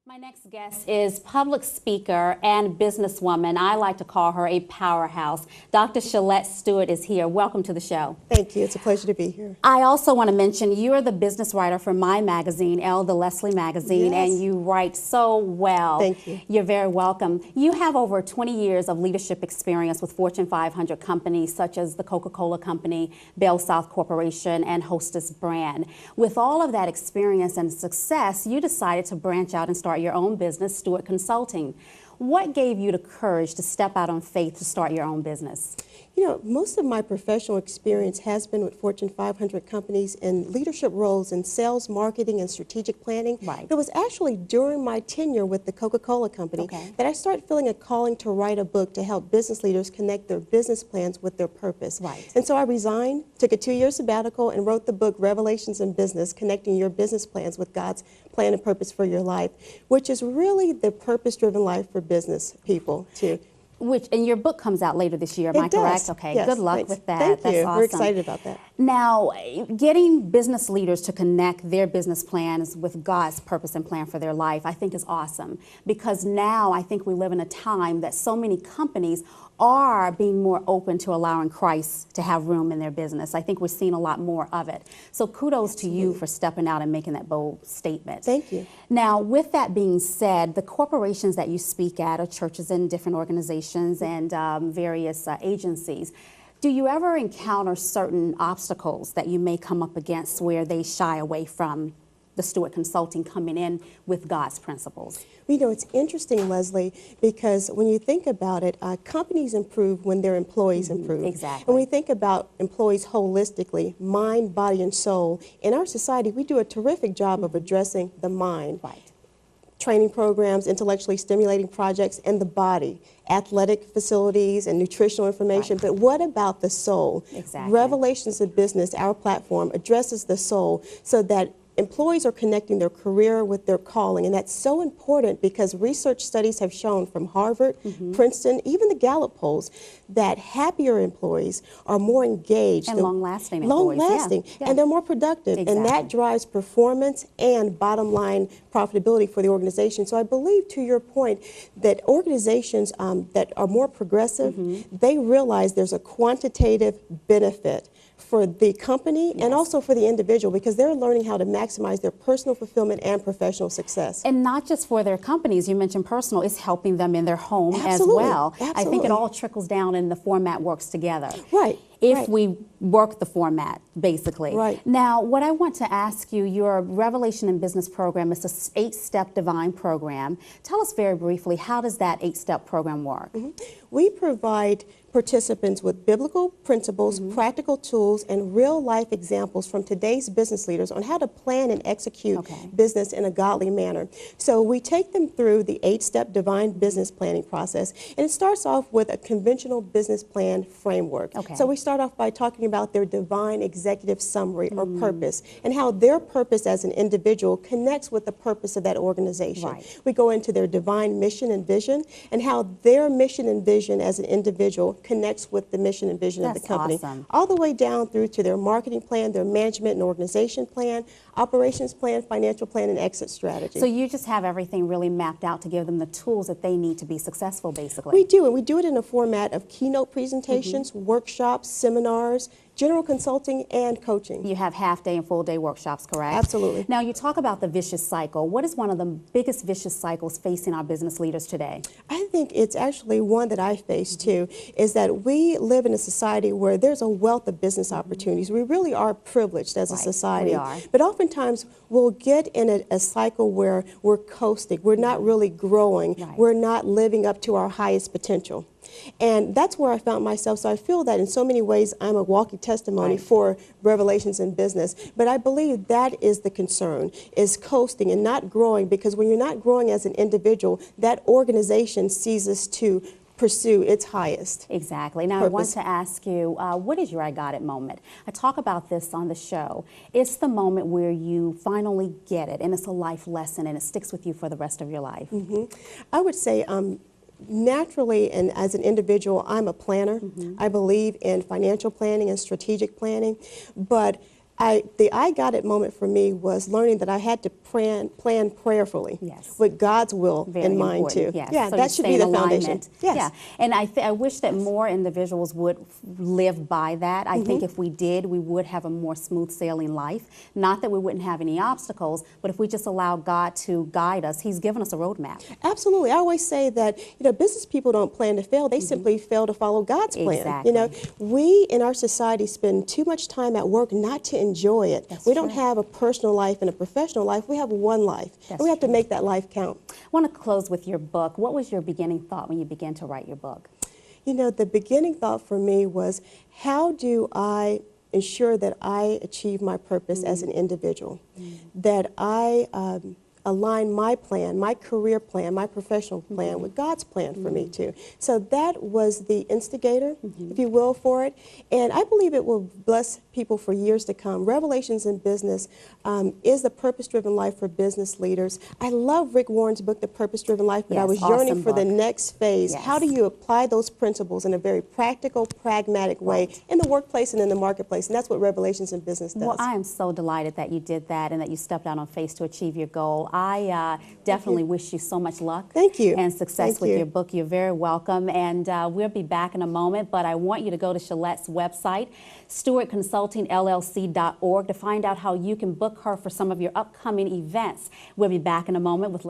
My next guest is public speaker and businesswoman. I like to call her a powerhouse. Dr. Shelette Stewart is here. Welcome to the show. Thank you. It's a pleasure to be here. I also want to mention you're the business writer for my magazine, Elle, the Leslie magazine, Yes. and you write so well. Thank you. You're very welcome. You have over 20 years of leadership experience with Fortune 500 companies such as the Coca-Cola Company, Bell South Corporation, and Hostess Brand. With all of that experience and success, you decided to branch out and start your own business, Stewart Consulting. What gave you the courage to step out on faith to start your own business? You know, most of my professional experience has been with Fortune 500 companies in leadership roles in sales, marketing, and strategic planning. Right. It was actually during my tenure with the Coca-Cola Company that I started feeling a calling to write a book to help business leaders connect their business plans with their purpose. Right. And so I resigned, took a 2-year sabbatical, and wrote the book Revelations in Business, Connecting Your Business Plans with God's Plan and Purpose for Your Life, which is really the purpose-driven life for business people too. And your book comes out later this year, am I correct? Okay, yes, good luck thanks. with that. Thank That's you. awesome. We're excited about that. Now, getting business leaders to connect their business plans with God's purpose and plan for their life, I think is awesome. Because now I think we live in a time that so many companies are being more open to allowing Christ to have room in their business. I think we're seeing a lot more of it. So kudos to you for stepping out and making that bold statement. Thank you. Now, with that being said, the corporations that you speak at are churches and different organizations and various agencies. Do you ever encounter certain obstacles that you may come up against where they shy away from the Stewart Consulting coming in with God's principles? You know, it's interesting, Leslie, because when you think about it, companies improve when their employees improve. Exactly. And when we think about employees holistically, mind, body, and soul, in our society, we do a terrific job of addressing the mind. Right. Training programs, intellectually stimulating projects, and the body, athletic facilities and nutritional information. Right. But what about the soul? Exactly. Revelations of Business, our platform, addresses the soul so that employees are connecting their career with their calling, and that's so important because research studies have shown from Harvard, Princeton, even the Gallup polls, that happier employees are more engaged. And long-lasting employees. Long-lasting, Yeah. and they're more productive, and Exactly. that drives performance and bottom line profitability for the organization. So I believe, to your point, that organizations that are more progressive, they realize there's a quantitative benefit for the company and also for the individual because they're learning how to maximize their personal fulfillment and professional success. And not just for their companies, you mentioned personal, it's helping them in their home Absolutely. as well. I think Absolutely. it all trickles down and the format works together. Right. If right. we work the format, basically. Right. Now, what I want to ask you, your Revelation in Business program is an 8-step divine program. Tell us very briefly, how does that 8-step program work? We provide participants with biblical principles, practical tools, and real-life examples from today's business leaders on how to plan and execute business in a godly manner. So we take them through the 8-step divine business planning process, and it starts off with a conventional business plan framework. So we start off by talking about their divine executive summary or purpose, and how their purpose as an individual connects with the purpose of that organization. Right. We go into their divine mission and vision, and how their mission and vision as an individual connects with the mission and vision of the company. Awesome. All the way down through to their marketing plan, their management and organization plan, operations plan, financial plan, and exit strategy. So you just have everything really mapped out to give them the tools that they need to be successful, basically. We do, and we do it in a format of keynote presentations, workshops, seminars, general consulting, and coaching. You have half-day and full-day workshops, correct? Absolutely. Now, you talk about the vicious cycle. What is one of the biggest vicious cycles facing our business leaders today? I think it's actually one that I face too, is that we live in a society where there's a wealth of business opportunities. We really are privileged as a society. We are. But oftentimes we'll get in a cycle where we're coasting. We're not really growing. Right. We're not living up to our highest potential. And that's where I found myself. So I feel that in so many ways I'm a walking testimony for Revelations in Business. But I believe that is the concern, is coasting and not growing, because when you're not growing as an individual, that organization ceases to pursue its highest. Exactly. Now, purpose. I want to ask you, what is your I got it moment? I talk about this on the show. It's the moment where you finally get it, and it's a life lesson, and it sticks with you for the rest of your life. I would say naturally, and as an individual, I'm a planner. I believe in financial planning and strategic planning, but the I got it moment for me was learning that I had to plan prayerfully Yes. with God's will Very in mind too. important, yes. Yeah, So that you should stay be in the foundation. alignment. Yes. Yeah, and I wish that more individuals would live by that. I think if we did, we would have a more smooth sailing life. Not that we wouldn't have any obstacles, but if we just allow God to guide us, He's given us a roadmap. Absolutely. I always say that, business people don't plan to fail. They simply fail to follow God's plan. Exactly. We in our society spend too much time at work not to enjoy it. That's we don't true. have a personal life and a professional life. We have one life. That's and we have to true. make that life count. I want to close with your book. What was your beginning thought when you began to write your book? The beginning thought for me was, how do I ensure that I achieve my purpose as an individual? That I align my plan, my career plan, my professional plan with God's plan for me too. So that was the instigator, if you will, for it. And I believe it will bless people for years to come. Revelations in Business is the purpose-driven life for business leaders. I love Rick Warren's book, The Purpose-Driven Life, but I Yes, was yearning awesome for the book. next phase. Yes. How do you apply those principles in a very practical, pragmatic way in the workplace and in the marketplace? And that's what Revelations in Business does. Well, I am so delighted that you did that and that you stepped out on faith to achieve your goal. I definitely wish you so much luck. Thank you. And success Thank with you. your book. You're very welcome. And we'll be back in a moment, but I want you to go to Shelette's website, StewartConsultingLLC.org, to find out how you can book her for some of your upcoming events. We'll be back in a moment with